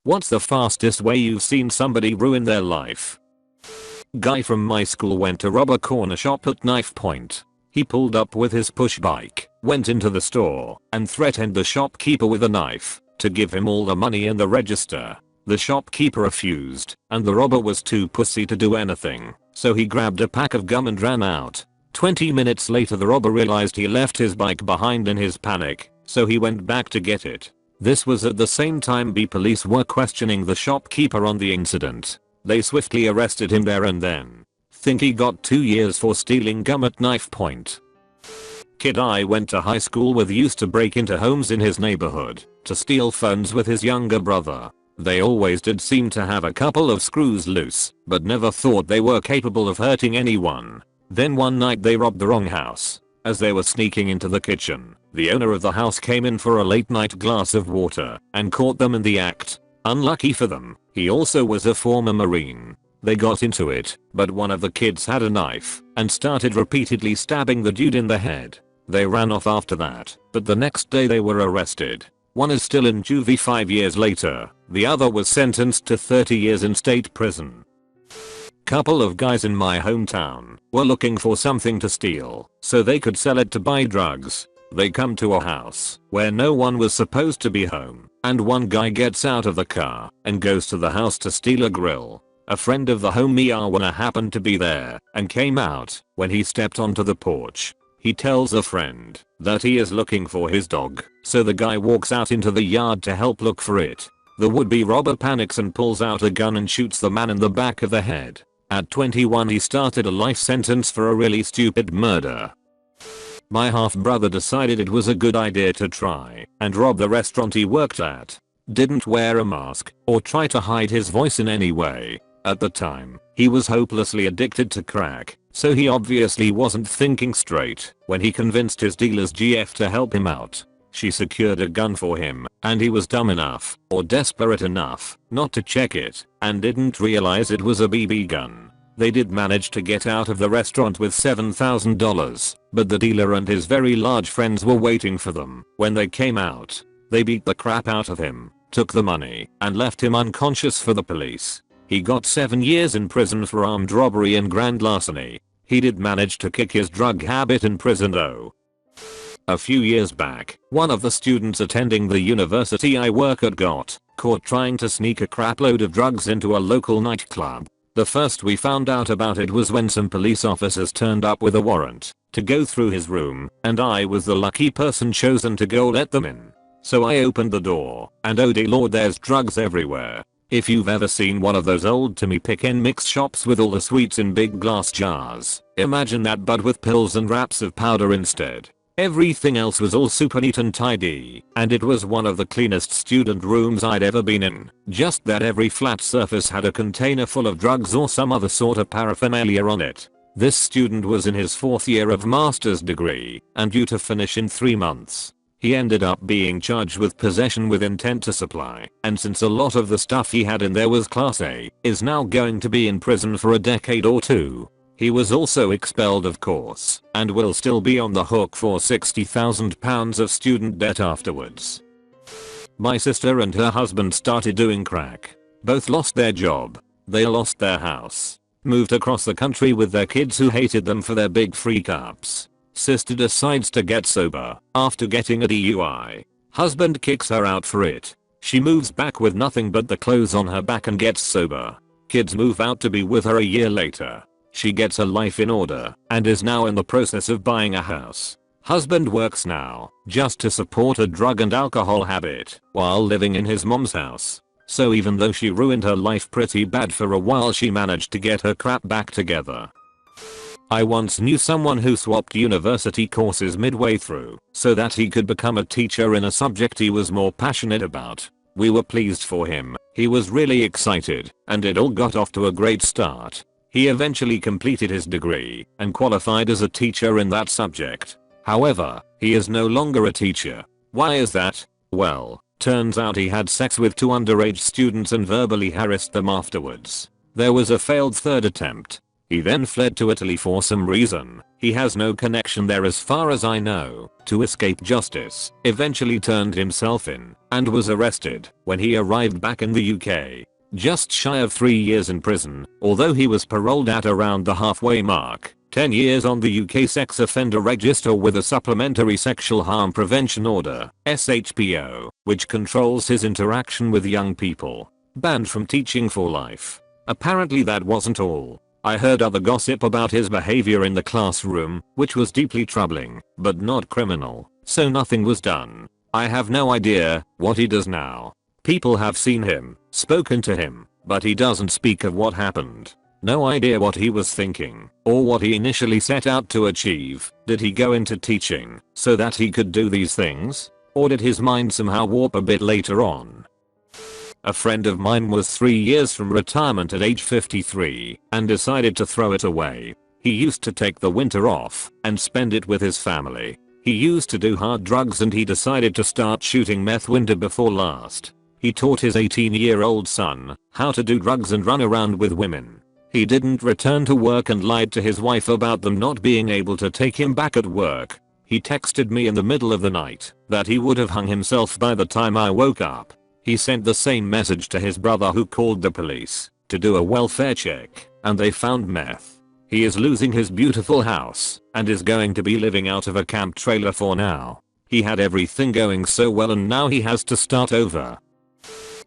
What's the fastest way you've seen somebody ruin their life? Guy from my school went to rob a corner shop at knife point. He pulled up with his push bike, went into the store, and threatened the shopkeeper with a knife to give him all the money in the register. The shopkeeper refused, and the robber was too pussy to do anything, so he grabbed a pack of gum and ran out. 20 minutes later the robber realized he left his bike behind in his panic, so he went back to get it. This was at the same time the police were questioning the shopkeeper on the incident. They swiftly arrested him there and then. Think he got 2 years for stealing gum at knife point. Kid I went to high school with used to break into homes in his neighborhood to steal phones with his younger brother. They always did seem to have a couple of screws loose, but never thought they were capable of hurting anyone. Then one night they robbed the wrong house. As they were sneaking into the kitchen, the owner of the house came in for a late night glass of water and caught them in the act. Unlucky for them, he also was a former Marine. They got into it, but one of the kids had a knife and started repeatedly stabbing the dude in the head. They ran off after that, but the next day they were arrested. One is still in juvie 5 years later, the other was sentenced to 30 years in state prison. Couple of guys in my hometown were looking for something to steal so they could sell it to buy drugs. They come to a house where no one was supposed to be home, and one guy gets out of the car and goes to the house to steal a grill. A friend of the home marijuana happened to be there and came out when he stepped onto the porch. He tells a friend that he is looking for his dog, so the guy walks out into the yard to help look for it. The would-be robber panics and pulls out a gun and shoots the man in the back of the head. At 21 he started a life sentence for a really stupid murder. My half-brother decided it was a good idea to try and rob the restaurant he worked at. Didn't wear a mask or try to hide his voice in any way. At the time, he was hopelessly addicted to crack, so he obviously wasn't thinking straight when he convinced his dealer's GF to help him out. She secured a gun for him, and he was dumb enough or desperate enough not to check it and didn't realize it was a BB gun. They did manage to get out of the restaurant with $7,000, but the dealer and his very large friends were waiting for them. When they came out, they beat the crap out of him, took the money, and left him unconscious for the police. He got 7 years in prison for armed robbery and grand larceny. He did manage to kick his drug habit in prison though. A few years back, one of the students attending the university I work at got caught trying to sneak a crapload of drugs into a local nightclub. The first we found out about it was when some police officers turned up with a warrant to go through his room, and I was the lucky person chosen to go let them in. So I opened the door, and oh dear lord, there's drugs everywhere. If you've ever seen one of those old Timmy Pick and Mix shops with all the sweets in big glass jars, imagine that but with pills and wraps of powder instead. Everything else was all super neat and tidy, and it was one of the cleanest student rooms I'd ever been in. Just that every flat surface had a container full of drugs or some other sort of paraphernalia on it. This student was in his 4th year of master's degree and due to finish in 3 months. He ended up being charged with possession with intent to supply, and since a lot of the stuff he had in there was class A, is now going to be in prison for a decade or 2. He was also expelled of course, and will still be on the hook for £60,000 of student debt afterwards. My sister and her husband started doing crack. Both lost their job. They lost their house. Moved across the country with their kids who hated them for their big freak-ups. Sister decides to get sober after getting a DUI. Husband kicks her out for it. She moves back with nothing but the clothes on her back and gets sober. Kids move out to be with her a year later. She gets her life in order and is now in the process of buying a house. Husband works now just to support a drug and alcohol habit while living in his mom's house. So even though she ruined her life pretty bad for a while, she managed to get her crap back together. I once knew someone who swapped university courses midway through so that he could become a teacher in a subject he was more passionate about. We were pleased for him. He was really excited and it all got off to a great start. He eventually completed his degree and qualified as a teacher in that subject. However, he is no longer a teacher. Why is that? Well, turns out he had sex with 2 underage students and verbally harassed them afterwards. There was a failed 3rd attempt. He then fled to Italy for some reason. He has no connection there as far as I know, to escape justice, eventually turned himself in, and was arrested when he arrived back in the UK. Just shy of 3 years in prison, although he was paroled at around the halfway mark. 10 years on the UK Sex Offender Register with a Supplementary Sexual Harm Prevention Order, SHPO, which controls his interaction with young people. Banned from teaching for life. Apparently that wasn't all. I heard other gossip about his behavior in the classroom, which was deeply troubling, but not criminal, so nothing was done. I have no idea what he does now. People have seen him, spoken to him, but he doesn't speak of what happened. No idea what he was thinking, or what he initially set out to achieve. Did he go into teaching so that he could do these things? Or did his mind somehow warp a bit later on? A friend of mine was 3 years from retirement at age 53 and decided to throw it away. He used to take the winter off and spend it with his family. He used to do hard drugs and he decided to start shooting meth winter before last. He taught his 18-year-old son how to do drugs and run around with women. He didn't return to work and lied to his wife about them not being able to take him back at work. He texted me in the middle of the night that he would have hung himself by the time I woke up. He sent the same message to his brother who called the police to do a welfare check, and they found meth. He is losing his beautiful house and is going to be living out of a camp trailer for now. He had everything going so well and now he has to start over.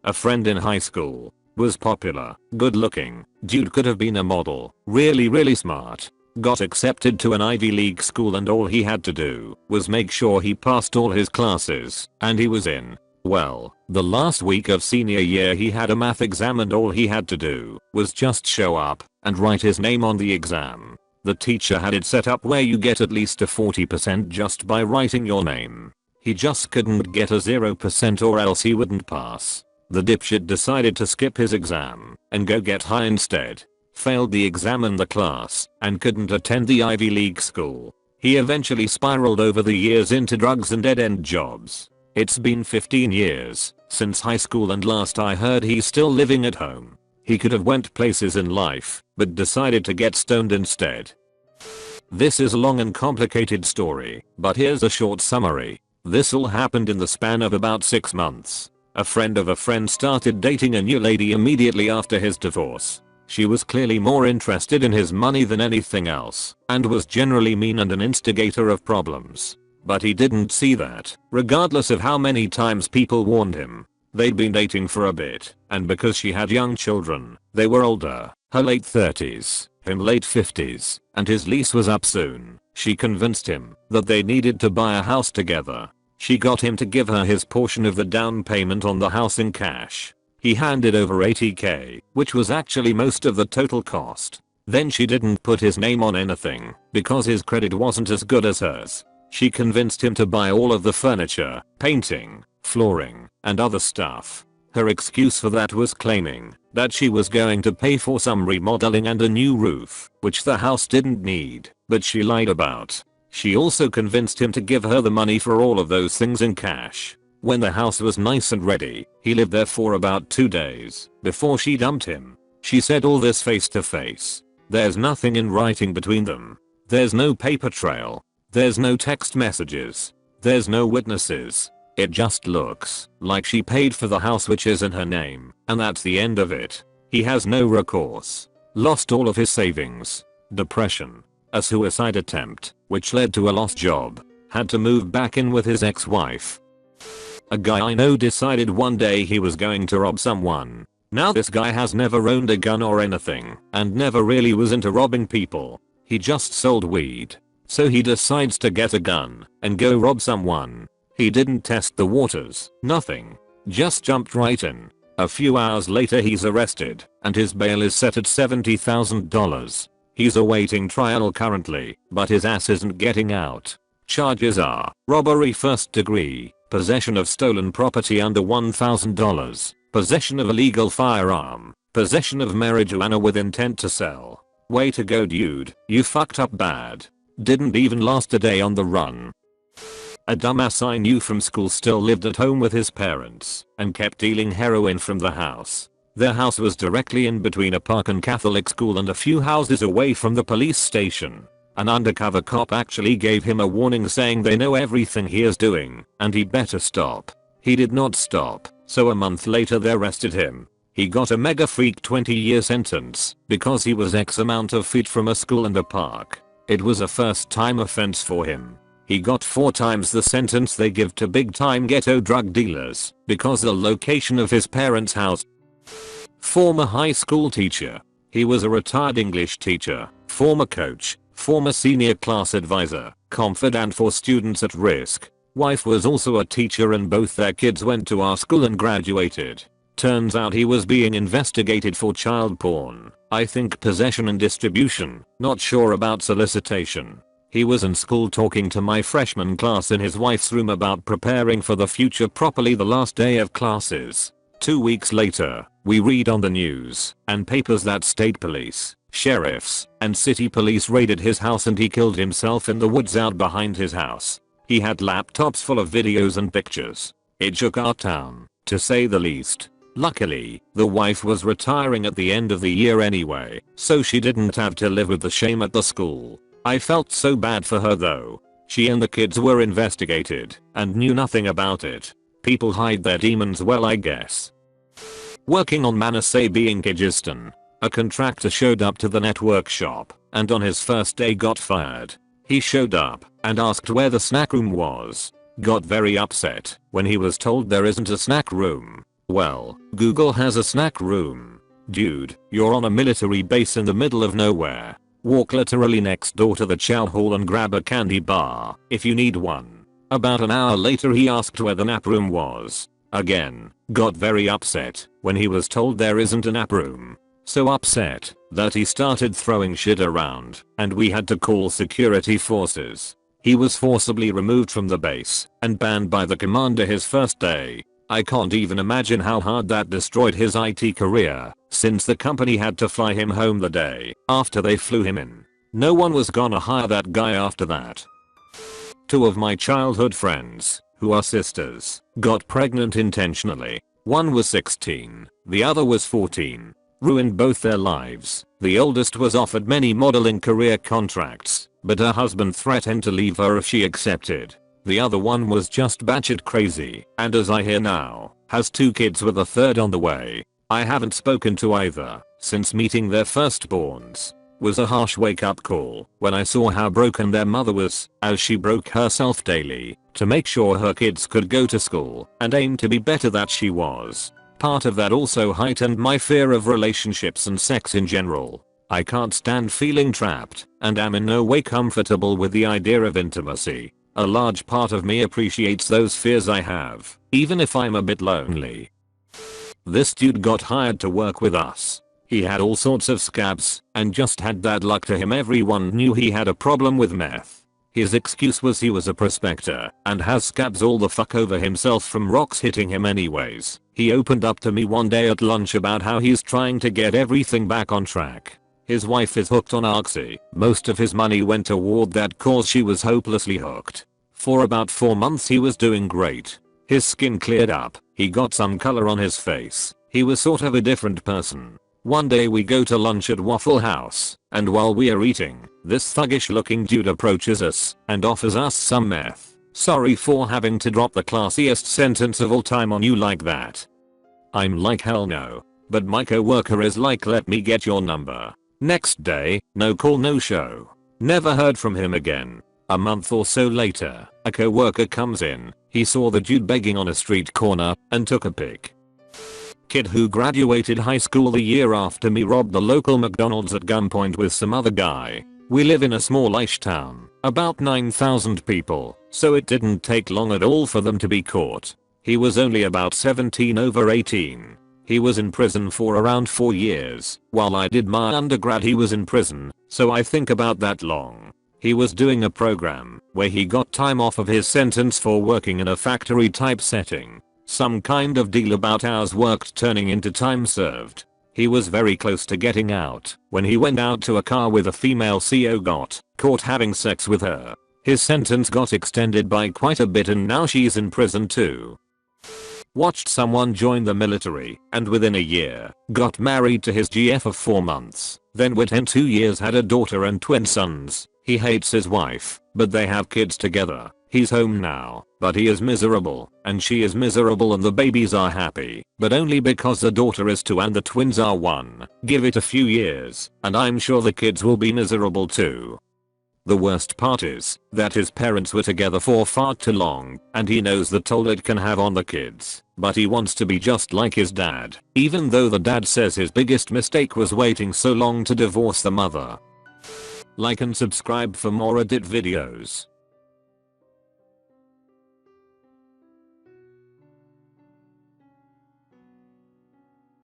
A friend in high school was popular, good looking, dude could have been a model, really smart. Got accepted to an Ivy League school and all he had to do was make sure he passed all his classes and he was in. Well, the last week of senior year he had a math exam and all he had to do was just show up and write his name on the exam. The teacher had it set up where you get at least a 40% just by writing your name. He just couldn't get a 0% or else he wouldn't pass. The dipshit decided to skip his exam and go get high instead. Failed the exam in the class and couldn't attend the Ivy League school. He eventually spiraled over the years into drugs and dead-end jobs. It's been 15 years since high school and last I heard he's still living at home. He could have went places in life, but decided to get stoned instead. This is a long and complicated story, but here's a short summary. This all happened in the span of about 6 months. A friend of a friend started dating a new lady immediately after his divorce. She was clearly more interested in his money than anything else, and was generally mean and an instigator of problems. But he didn't see that, regardless of how many times people warned him. They'd been dating for a bit, and because she had young children, they were older, her late 30s, him late 50s, and his lease was up soon. She convinced him that they needed to buy a house together. She got him to give her his portion of the down payment on the house in cash. He handed over $80k, which was actually most of the total cost. Then she didn't put his name on anything, because his credit wasn't as good as hers. She convinced him to buy all of the furniture, painting, flooring, and other stuff. Her excuse for that was claiming that she was going to pay for some remodeling and a new roof, which the house didn't need, but she lied about. She also convinced him to give her the money for all of those things in cash. When the house was nice and ready, he lived there for about 2 days before she dumped him. She said all this face to face. There's nothing in writing between them. There's no paper trail. There's no text messages. There's no witnesses. It just looks like she paid for the house which is in her name, and that's the end of it. He has no recourse. Lost all of his savings. Depression. A suicide attempt, which led to a lost job. Had to move back in with his ex-wife. A guy I know decided one day he was going to rob someone. Now this guy has never owned a gun or anything, and never really was into robbing people. He just sold weed. So he decides to get a gun and go rob someone. He didn't test the waters, nothing. Just jumped right in. A few hours later he's arrested, and his bail is set at $70,000. He's awaiting trial currently, but his ass isn't getting out. Charges are robbery first degree, possession of stolen property under $1,000, possession of illegal firearm, possession of marijuana with intent to sell. Way to go, dude, you fucked up bad. Didn't even last a day on the run. A dumbass I knew from school still lived at home with his parents and kept dealing heroin from the house. Their house was directly in between a park and Catholic school and a few houses away from the police station. An undercover cop actually gave him a warning saying they know everything he is doing and he better stop. He did not stop, so a month later they arrested him. He got a mega freak 20-year sentence because he was X amount of feet from a school and a park. It was a first time offense for him. He got 4 times the sentence they give to big time ghetto drug dealers because the location of his parents' house. Former high school teacher. He was a retired English teacher, former coach, former senior class advisor, confidant for students at risk. Wife was also a teacher and both their kids went to our school and graduated. Turns out he was being investigated for child porn. I think possession and distribution, not sure about solicitation. He was in school talking to my freshman class in his wife's room about preparing for the future properly the last day of classes. 2 weeks later, we read on the news and papers that state police, sheriffs, and city police raided his house and he killed himself in the woods out behind his house. He had laptops full of videos and pictures. It shook our town, to say the least. Luckily, the wife was retiring at the end of the year anyway, so she didn't have to live with the shame at the school. I felt so bad for her though. She and the kids were investigated and knew nothing about it. People hide their demons well, I guess. Working on Manasay being Kyrgyzstan. A contractor showed up to the network shop and on his first day got fired. He showed up and asked where the snack room was. Got very upset when he was told there isn't a snack room. Well, Google has a snack room. Dude, you're on a military base in the middle of nowhere. Walk literally next door to the chow hall and grab a candy bar if you need one. About an hour later he asked where the nap room was. Again, got very upset when he was told there isn't a nap room. So upset that he started throwing shit around and we had to call security forces. He was forcibly removed from the base and banned by the commander his first day. I can't even imagine how hard that destroyed his IT career, since the company had to fly him home the day after they flew him in. No one was gonna hire that guy after that. 2 of my childhood friends, who are sisters, got pregnant intentionally. One was 16, the other was 14. Ruined both their lives. The oldest was offered many modeling career contracts, but her husband threatened to leave her if she accepted. The other one was just batshit crazy, and as I hear now, has 2 kids with a third on the way. I haven't spoken to either since meeting their firstborns. Was a harsh wake-up call when I saw how broken their mother was, as she broke herself daily to make sure her kids could go to school and aim to be better than she was. Part of that also heightened my fear of relationships and sex in general. I can't stand feeling trapped and am in no way comfortable with the idea of intimacy. A large part of me appreciates those fears I have, even if I'm a bit lonely. This dude got hired to work with us. He had all sorts of scabs and just had bad luck to him. Everyone knew he had a problem with meth. His excuse was he was a prospector and has scabs all the fuck over himself from rocks hitting him anyways. He opened up to me one day at lunch about how he's trying to get everything back on track. His wife is hooked on oxy. Most of his money went toward that cause. She was hopelessly hooked. For about 4 months he was doing great. His skin cleared up. He got some color on his face. He was sort of a different person. One day we go to lunch at Waffle House, and while we are eating, this thuggish looking dude approaches us and offers us some meth. Sorry for having to drop the classiest sentence of all time on you like that. I'm like, hell no. But my coworker is like, let me get your number. Next day, no call no show. Never heard from him again. A month or so later, a coworker comes in. He saw the dude begging on a street corner and took a pic. Kid who graduated high school the year after me robbed the local McDonald's at gunpoint with some other guy. We live in a smallish town, about 9,000 people, so it didn't take long at all for them to be caught. He was only about 17 over 18. He was in prison for around 4 years. While I did my undergrad he was in prison, so I think about that long. He was doing a program where he got time off of his sentence for working in a factory type setting. Some kind of deal about hours worked turning into time served. He was very close to getting out when he went out to a car with a female CO, got caught having sex with her. His sentence got extended by quite a bit and now she's in prison too. watched someone join the military, and within a year, got married to his GF of 4 months, then within 2 years had a daughter and twin sons. He hates his wife, but they have kids together. He's home now, but he is miserable, and she is miserable, and the babies are happy, but only because the daughter is 2 and the twins are 1. Give it a few years, and I'm sure the kids will be miserable too. The worst part is that his parents were together for far too long, and he knows the toll it can have on the kids, but he wants to be just like his dad, even though the dad says his biggest mistake was waiting so long to divorce the mother. Like and subscribe for more Reddit videos.